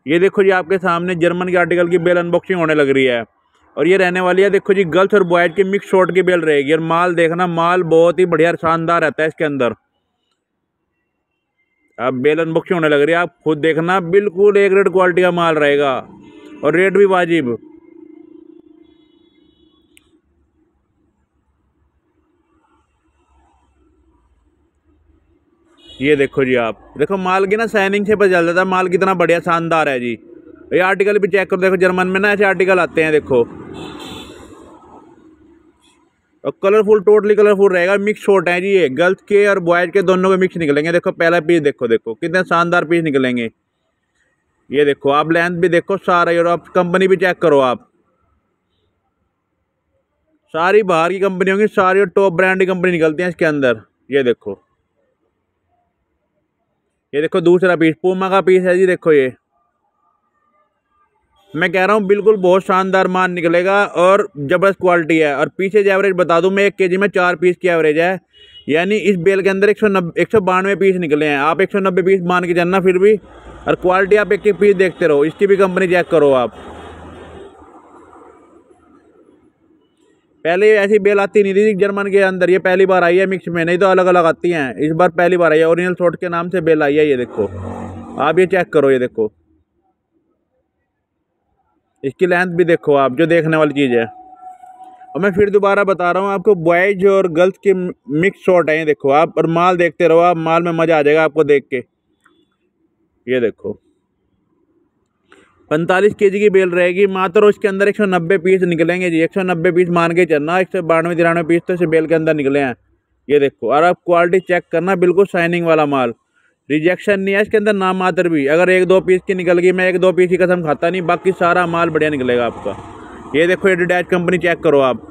ये देखो जी आपके सामने जर्मन के आर्टिकल की बेल अनबॉक्सिंग होने लग रही है। और ये रहने वाली है देखो जी गर्ल्स और बॉयज की मिक्स शॉर्ट की बेल रहेगी। और माल देखना, माल बहुत ही बढ़िया शानदार रहता है इसके अंदर। अब बेल अनबॉक्सिंग होने लग रही है, आप खुद देखना, बिल्कुल एक रेट क्वालिटी का माल रहेगा और रेट भी वाजिब। ये देखो जी, आप देखो माल की ना शाइनिंग से पता चल जाता है माल कितना बढ़िया शानदार है जी। ये आर्टिकल भी चेक करो, देखो जर्मन में ना ऐसे आर्टिकल आते हैं देखो। और कलरफुल, टोटली कलरफुल रहेगा। मिक्स शॉर्ट है जी, ये गर्ल्स के और बॉयज के दोनों के मिक्स निकलेंगे। देखो पहला पीस देखो, देखो कितने शानदार पीस निकलेंगे। ये देखो आप लेंथ भी देखो सारा, और आप कंपनी भी चेक करो आप। सारी बाहर की कंपनी होंगी, सारी टॉप ब्रांड की कंपनी निकलती है इसके अंदर। ये देखो, ये देखो दूसरा पीस पूमा का पीस है जी। देखो ये मैं कह रहा हूँ बिल्कुल बहुत शानदार माल निकलेगा और जबरदस्त क्वालिटी है। और पीछे जो एवरेज बता दूं मैं, 1 kg में 4 पीस की एवरेज है। यानी इस बेल के अंदर 192 पीस निकले हैं। आप 190 पीस मान के चलना फिर भी। और क्वालिटी आप एक एक पीस देखते रहो, इसकी भी कंपनी चेक करो आप। पहले ऐसी बेल आती नहीं थी जर्मन के अंदर, ये पहली बार आई है मिक्स में, नहीं तो अलग अलग आती हैं। इस बार पहली बार आई है, ओरिजिनल शॉर्ट के नाम से बेल आई है। ये देखो आप, ये चेक करो, ये देखो इसकी लेंथ भी देखो आप, जो देखने वाली चीज़ है। और मैं फिर दोबारा बता रहा हूँ आपको, बॉयज और गर्ल्स के मिक्स शॉर्ट है। ये देखो आप, और माल देखते रहो आप, माल में मज़ा आ जाएगा आपको देख के। ये देखो 45 kg की बेल रहेगी मात्र, उसके अंदर 190 पीस निकलेंगे जी। 190 पीस मान के चलना, 192-93 पीस तो इस बेल के अंदर निकले हैं। ये देखो, और आप क्वालिटी चेक करना, बिल्कुल शाइनिंग वाला माल, रिजेक्शन नहीं है इसके अंदर नाम मात्र भी। अगर 1-2 पीस की निकल गई, मैं 1-2 पीस की कसम खाता नहीं, बाकी सारा माल बढ़िया निकलेगा आपका। ये देखो एडिडास कंपनी चेक करो आप,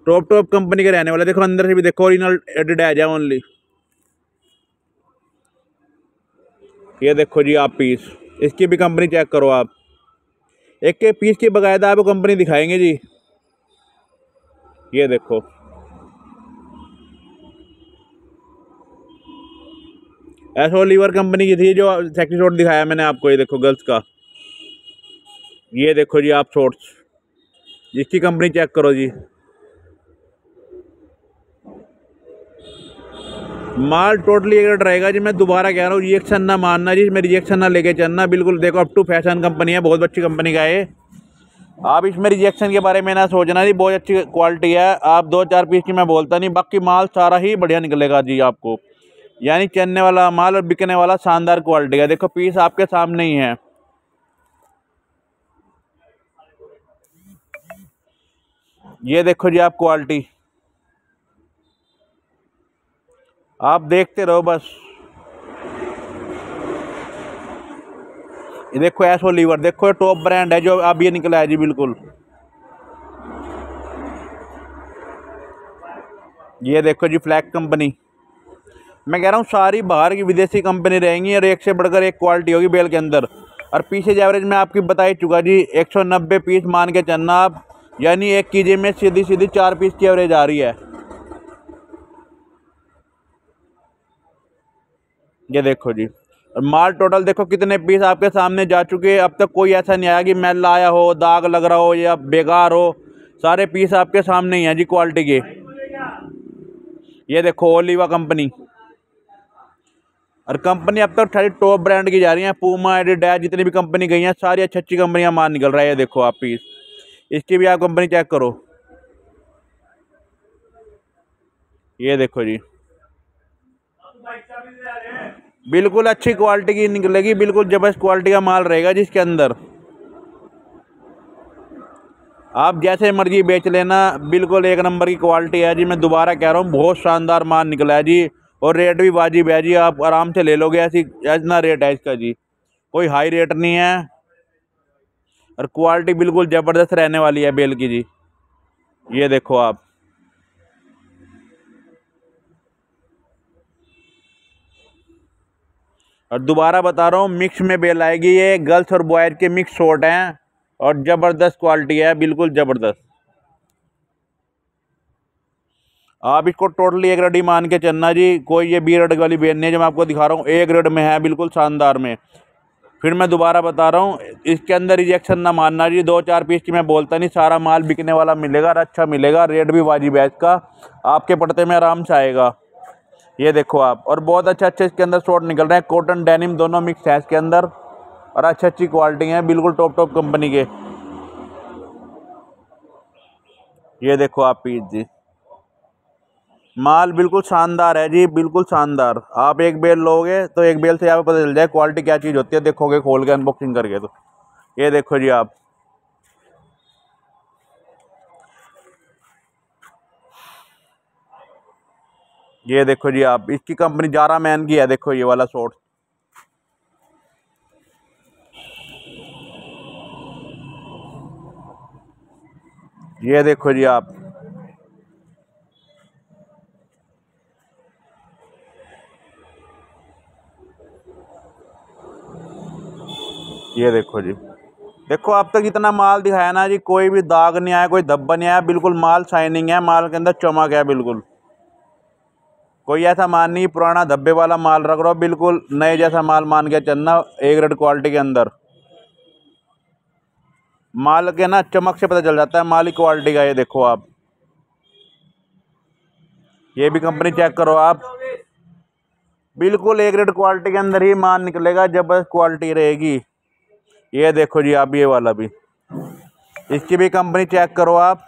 टॉप कंपनी के रहने वाले। देखो अंदर से भी देखो, ओरिजिनल एडिडास है ओनली। ये देखो जी आप पीस, इसकी भी कंपनी चेक करो आप। एक एक पीस की बाकायदा आपको कंपनी दिखाएंगे जी। ये देखो एसो लीवर कंपनी की थी जो सेक्सी शॉर्ट दिखाया मैंने आपको। ये देखो गर्ल्स का, ये देखो जी आप शॉर्ट्स, इसकी कंपनी चेक करो जी। माल टोटली एक रेट रहेगा जी। मैं दोबारा कह रहा हूँ, रिजेक्शन ना मानना जी, इसमें रिजेक्शन ना लेके चलना बिल्कुल। देखो अप टू फैशन कंपनी है, बहुत अच्छी कंपनी का है। आप इसमें रिजेक्शन के बारे में ना सोचना जी, बहुत अच्छी क्वालिटी है। आप 2-4 पीस की मैं बोलता नहीं, बाकी माल सारा ही बढ़िया निकलेगा जी आपको। यानी चलने वाला माल और बिकने वाला शानदार क्वालिटी का। देखो पीस आपके सामने ही है। ये देखो जी आप क्वालिटी, आप देखते रहो बस। ये देखो एसो लीवर, देखो टॉप ब्रांड है जो अब ये निकला है जी बिल्कुल। ये देखो जी फ्लैग कंपनी, मैं कह रहा हूँ सारी बाहर की विदेशी कंपनी रहेंगी और एक से बढ़कर एक क्वालिटी होगी बेल के अंदर। और पीछे एवरेज में आपकी बता ही चुका जी, 190 पीस मान के चलना आप। यानी 1 kg में सीधी सीधी 4 पीस की एवरेज आ रही है। ये देखो जी, और माल टोटल देखो कितने पीस आपके सामने जा चुके हैं। अब तक कोई ऐसा नहीं आया कि मैल आया हो, दाग लग रहा हो या बेकार हो। सारे पीस आपके सामने ही हैं जी क्वालिटी के। ये देखो ओलिवा कंपनी, और कंपनी अब तक सारी टॉप ब्रांड की जा रही है। पूमा, एडिडास, जितनी भी कंपनी गई हैं सारी अच्छी अच्छी कंपनियां माल निकल रहा है। ये देखो आप पीस, इसकी भी आप कंपनी चेक करो। ये देखो जी, बिल्कुल अच्छी क्वालिटी की निकलेगी, बिल्कुल जबरदस्त क्वालिटी का माल रहेगा जिसके अंदर। आप जैसे मर्जी बेच लेना, बिल्कुल एक नंबर की क्वालिटी है जी। मैं दोबारा कह रहा हूँ, बहुत शानदार माल निकला है जी। और रेट भी वाजिब है जी, आप आराम से ले लोगे। ऐसी इतना रेट है इसका जी, कोई हाई रेट नहीं है। और क्वालिटी बिल्कुल ज़बरदस्त रहने वाली है बेल की जी। ये देखो आप, और दोबारा बता रहा हूँ मिक्स में बेल आएगी। ये गर्ल्स और बॉयज के मिक्स शॉर्ट हैं और ज़बरदस्त क्वालिटी है, बिल्कुल ज़बरदस्त। आप इसको टोटली एक रेड ही मान के चलना जी। कोई ये बी रेड वाली बेल नहीं है जो मैं आपको दिखा रहा हूँ, एक रेड में है, बिल्कुल शानदार में। फिर मैं दोबारा बता रहा हूँ, इसके अंदर रिजेक्शन ना मानना जी। 2-4 पीस की मैं बोलता नहीं, सारा माल बिकने वाला मिलेगा और अच्छा मिलेगा। रेट भी वाजिब है इसका, आपके पड़ते में आराम से आएगा। ये देखो आप, और बहुत अच्छे इसके अंदर शॉर्ट निकल रहे हैं। कॉटन डेनिम दोनों मिक्स है इसके अंदर, और अच्छी क्वालिटी है, बिल्कुल टॉप कंपनी के। ये देखो आप पीस जी, माल बिल्कुल शानदार है जी, बिल्कुल शानदार। आप एक बेल लोगे तो एक बेल से आपको पता चल जाए क्वालिटी क्या चीज़ होती है, देखोगे खोल के अनबॉक्सिंग करके। तो ये देखो जी आप, ये देखो जी आप, इसकी कंपनी जारा मैन की है। देखो ये वाला शॉर्ट, ये देखो जी आप, ये देखो जी। देखो अब तक इतना माल दिखाया ना जी, कोई भी दाग नहीं आया, कोई धब्बा नहीं आया, बिल्कुल माल शाइनिंग है, माल के अंदर चमक है बिल्कुल। कोई ऐसा माल नहीं पुराना धब्बे वाला माल रख रहा हो, बिल्कुल नए जैसा माल मान के चलना। एक रेड क्वालिटी के अंदर माल के ना चमक से पता चल जाता है माल की क्वालिटी का। ये देखो आप, ये भी कंपनी चेक करो आप, बिल्कुल एक रेड क्वालिटी के अंदर ही माल निकलेगा, जबरदस्त क्वालिटी रहेगी। ये देखो जी आप, ये वाला भी, इसकी भी कंपनी चेक करो आप।